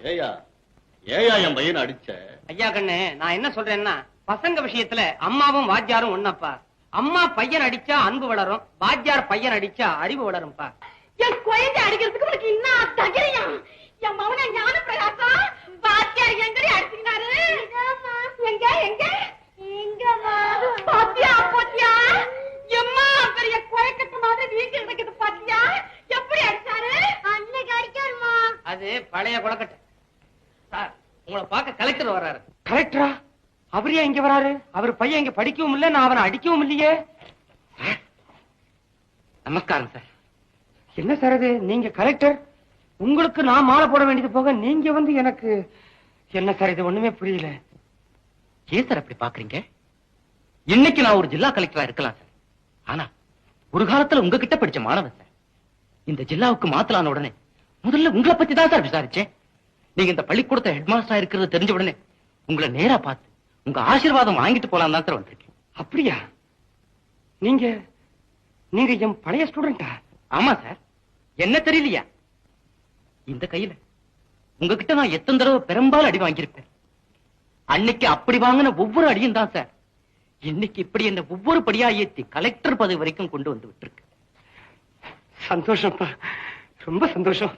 ஏயா ஏயா என் பையனை அடிச்ச? ஐயா கண்ணு, நான் என்ன சொல்றேன்னா, பசங்க விஷயத்துல அம்மாவும் வாத்தியாரும் ஒன்னப்பா. அம்மா பையன் அடிச்சா அன்பு வளரும், வாத்தியார் பையன் அடிச்சா அறிவு வளரும்பா. என் குழந்தை அடிக்கிறதுக்கு உனக்கு இன்னும் தகிரியம். என் மவன ஞான பிரகாசா வாத்தியார் எங்கடி அடிச்சினாரு? எங்க எங்க எங்கம்மா? பாத்தியா பாத்தியா? எம்மா பெரிய குழக்கத்து மாதிரி வீட்டில் இருக்குது பாத்தியா? எப்படி அடிச்சாரு? அன்னைக்கு அடிக்காருமா. அது பழைய குளக்கட்டை. சார், உங்களை பார்க்க கலெக்டர் வர்றாரு. கலெக்டரா? அவர் ஏன் இங்க வராரு? அவர் பையன் இங்க படிக்கவும் இல்ல, நான் அவனை அடிக்கவும் இல்லையே. நமஸ்காரம் சார். என்ன சார் இது? நீங்க கலெக்டர், உங்களுக்கு நான் மாலை போட வேண்டியது போக நீங்க வந்து எனக்கு என்ன சார் இது? ஒண்ணுமே புரியல. ஏன் சார் அப்படி பாக்குறீங்க? இன்னைக்கு நான் ஒரு ஜில்லா கலெக்டரா இருக்கலாம் சார், ஆனா ஒரு காலத்துல உங்ககிட்ட படிச்ச மாணவன் சார். இந்த ஜில்லாவுக்கு மாத்தலான உடனே முதல்ல உங்களை பத்தி தான் சார் விசாரிச்சேன். நீங்க இந்த பள்ளிக்கூடத்தை ஹெட் மாஸ்டரா இருக்கிறது தெரிஞ்ச உடனே உங்களை நேரா பார்த்து உங்க ஆசீர்வாதம் வாங்கிட்டு போலாம் தான் சார் வந்திருக்கேன். அப்படியா? நீங்க நீங்க என் பழைய ஸ்டூடெண்டா? ஆமா சார். என்ன தெரியலையா? இந்த கையில உங்ககிட்ட நான் எத்தனை தடவை பெரும்பாலும் அடி வாங்கியிருப்பேன். அன்னைக்கு அப்படி வாங்கின ஒவ்வொரு அடியும் தான் சார் இன்னைக்கு இப்படி என்ன ஒவ்வொரு படியா ஏத்தி கலெக்டர் பதவி வரைக்கும் கொண்டு வந்து விட்டுருக்கு. சந்தோஷம்ப்பா, ரொம்ப சந்தோஷம்.